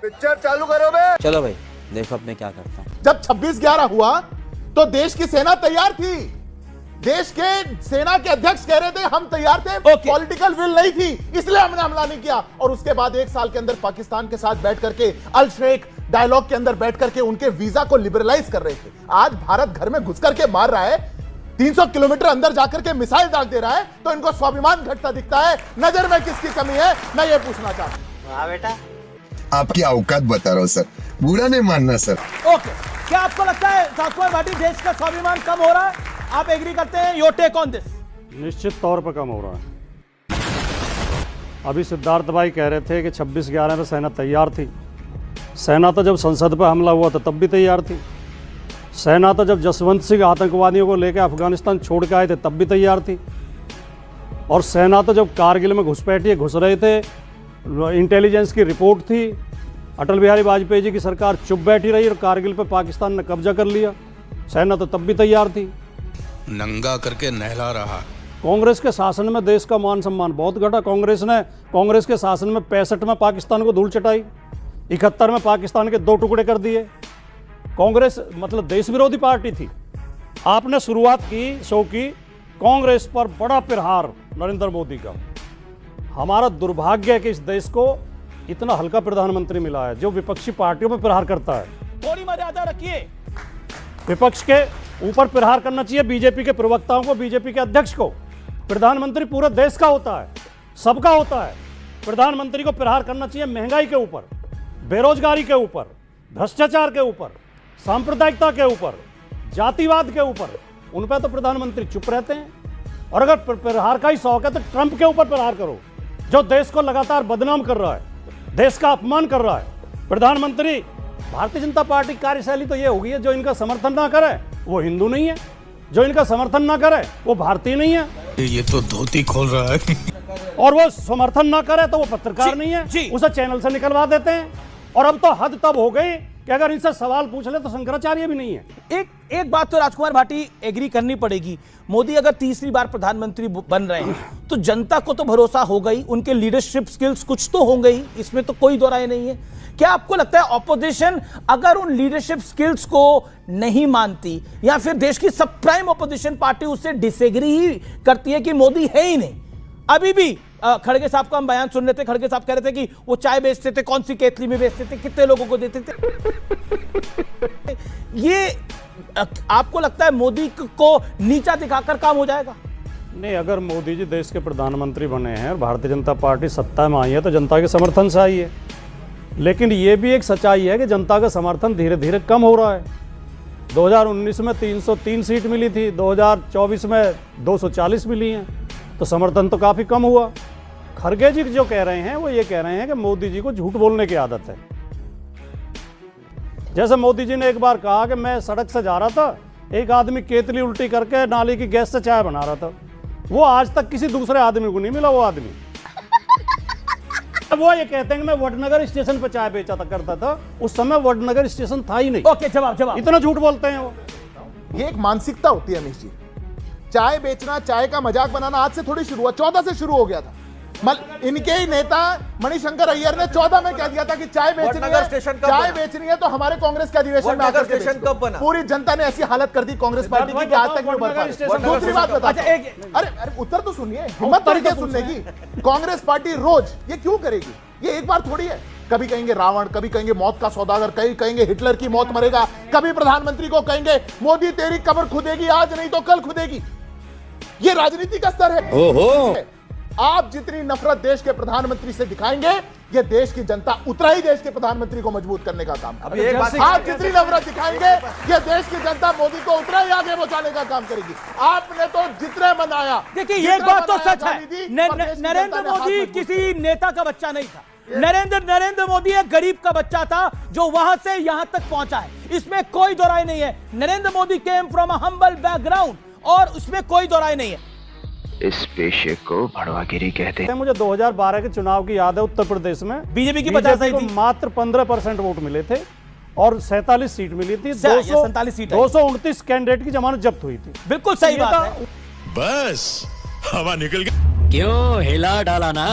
Picture चालू करो बे। चलो भाई देखो अब मैं क्या करता हूँ। जब 26/11 हुआ तो देश की सेना तैयार थी। देश के सेना के अध्यक्ष कह रहे थे हम तैयार थे, पॉलिटिकल विल नहीं थी, इसलिए हमने हमला नहीं किया। और उसके बाद एक साल के अंदर पाकिस्तान के साथ बैठ करके अल शेख डायलॉग के अंदर बैठ करके उनके वीजा को लिबरलाइज कर रहे थे। आज भारत घर में घुस करके मार रहा है, 300 किलोमीटर अंदर जाकर के मिसाइल दाग दे रहा है, तो इनको स्वाभिमान घटता दिखता है। नजर में किसकी कमी है, मैं ये पूछना चाहता हूं। वाह बेटा, आपकी औकात बता रहा हूँ सर, बुरा नहीं मानना सर। ओके, क्या आपको लगता है साउथ कुमार भाटी देश का स्वाभिमान कम हो रहा है? आप एग्री करते हैं? Your take on this? निश्चित तौर पर कम हो रहा है। अभी सिद्धार्थ भाई कह रहे थे कि 26/11 में सेना तैयार थी। सेना तो जब संसद पर हमला हुआ था तब भी तैयार थी। सेना तो जब जसवंत सिंह आतंकवादियों को लेकर अफगानिस्तान छोड़ के आए थे तब भी तैयार थी। और सेना तो जब कारगिल में घुसपैठिए घुस रहे थे, इंटेलिजेंस की रिपोर्ट थी, अटल बिहारी वाजपेयी जी की सरकार चुप बैठी रही और कारगिल पर पाकिस्तान ने कब्जा कर लिया। सेना तो तब भी तैयार थी। नंगा करके नहला रहा। कांग्रेस के शासन में देश का मान सम्मान बहुत घटा। कांग्रेस के शासन में 65 में पाकिस्तान को धूल चटाई, 71 में पाकिस्तान के 2 टुकड़े कर दिए। कांग्रेस मतलब देश विरोधी पार्टी थी। आपने शुरुआत की शो की कांग्रेस पर बड़ा प्रहार नरेंद्र मोदी का। हमारा दुर्भाग्य है कि इस देश को इतना हल्का प्रधानमंत्री मिला है जो विपक्षी पार्टियों पर प्रहार करता है। थोड़ी मर्यादा रखिए। विपक्ष के ऊपर प्रहार करना चाहिए बीजेपी के प्रवक्ताओं को, बीजेपी के अध्यक्ष को। प्रधानमंत्री पूरे देश का होता है, सबका होता है। प्रधानमंत्री को प्रहार करना चाहिए महंगाई के ऊपर, बेरोजगारी के ऊपर, भ्रष्टाचार के ऊपर, सांप्रदायिकता के ऊपर, जातिवाद के ऊपर। उन पर तो प्रधानमंत्री चुप रहते हैं। और अगर प्रहार का ही शौक है तो ट्रंप के ऊपर प्रहार करो, जो देश को लगातार बदनाम कर रहा है, देश का अपमान कर रहा है। प्रधानमंत्री भारतीय जनता पार्टी कार्यशैली तो ये होगी है, जो इनका समर्थन ना करे वो हिंदू नहीं है, जो इनका समर्थन ना करे वो भारतीय नहीं है। ये तो धोती खोल रहा है। और वो समर्थन ना करे तो वो पत्रकार नहीं है, उसे चैनल से निकलवा देते हैं। और अब तो हद तब हो गई कि अगर इनसे सवाल पूछ ले तो शंकराचार्य भी नहीं है। एक बात तो राजकुमार भाटी एग्री करनी पड़ेगी, मोदी अगर तीसरी बार प्रधानमंत्री बन रहे हैं तो जनता को तो भरोसा हो गई, उनके लीडरशिप स्किल्स कुछ तो होंगे ही, इसमें तो कोई दो राय नहीं है। क्या आपको लगता है ऑपोजिशन अगर उन लीडरशिप स्किल्स को नहीं मानती या फिर देश की सब प्राइम ऑपोजिशन पार्टी उससे डिसएग्री ही करती है कि मोदी है ही नहीं? अभी भी खड़गे साहब का हम बयान सुन रहे थे, खड़गे साहब कह रहे थे कि वो चाय बेचते थे, कौन सी केतली में बेचते थे, कितने लोगों को देते थे। ये आपको लगता है मोदी को नीचा दिखाकर काम हो जाएगा? नहीं, अगर मोदी जी देश के प्रधानमंत्री बने हैं और भारतीय जनता पार्टी सत्ता में आई है तो जनता के समर्थन से आई है। लेकिन ये भी एक सच्चाई है कि जनता का समर्थन धीरे धीरे कम हो रहा है। 2019 में 303 सीट मिली थी, 2024 में 240 मिली हैं, तो समर्थन तो काफ़ी कम हुआ। खड़गे जी जो कह रहे हैं वो ये कह रहे हैं कि मोदी जी को झूठ बोलने की आदत है। जैसे मोदी जी ने एक बार कहा कि मैं सड़क से जा रहा था, एक आदमी केतली उल्टी करके नाली की गैस से चाय बना रहा था। वो आज तक किसी दूसरे आदमी को नहीं मिला। वो आदमी वो ये कहते हैं कि मैं वडनगर स्टेशन पर चाय बेचा था करता था, उस समय वडनगर स्टेशन था ही नहीं। ओके, जवाब इतना झूठ बोलते हैं वो। ये एक मानसिकता होती है अमीश जी। चाय बेचना, चाय का मजाक बनाना आज से थोड़ी शुरू हुआ, 14 से शुरू हो गया था। इनके ही नेता मणिशंकर अय्यर ने 14 में कह दिया था कि चाय बेचनी है तो हमारे कांग्रेस के अधिवेशन में आकर स्टेशन कब बना। पूरी जनता ने ऐसी हालत कर दी कांग्रेस पार्टी की कि आज तक नहीं बढ़ पाई। दूसरी बात बता, अरे उत्तर तो सुनिए, हिम्मत तरीके सुनने की। कांग्रेस पार्टी रोज ये क्यों करेगी? ये एक बार थोड़ी है। कभी कहेंगे रावण, कभी कहेंगे मौत का सौदागर, कभी कहेंगे हिटलर की मौत मरेगा, कभी प्रधानमंत्री को कहेंगे मोदी तेरी कब्र खुदेगी, आज नहीं तो कल खुदेगी। ये राजनीति का स्तर है। ओहो, आप जितनी नफरत देश के प्रधानमंत्री से दिखाएंगे, ये देश की जनता उतना ही देश के प्रधानमंत्री को मजबूत करने का काम करेगी। आप जितनी नफरत दिखाएंगे, ये देश की जनता मोदी को उतना ही आगे पहुंचाने का काम करेगी। आपने तो जितने बनाया, देखिए एक बात तो सच है, नरेंद्र मोदी किसी नेता का बच्चा नहीं था। नरेंद्र मोदी एक गरीब का बच्चा था जो वहां से यहां तक पहुंचा है, इसमें कोई दो राय नहीं है। Narendra Modi came from a humble background और उसमें कोई दो राय नहीं है। इस पेशे को भड़वागिरी कहते हैं। मुझे 2012 के चुनाव की याद है, उत्तर प्रदेश में बीजेपी की 50 थी, मात्र 15% वोट मिले थे और 47 सीट मिली थी। 229 कैंडिडेट की जमानत जब्त हुई थी। बिल्कुल सही बात है। बस हवा निकल गई। क्यों हिला डाला ना।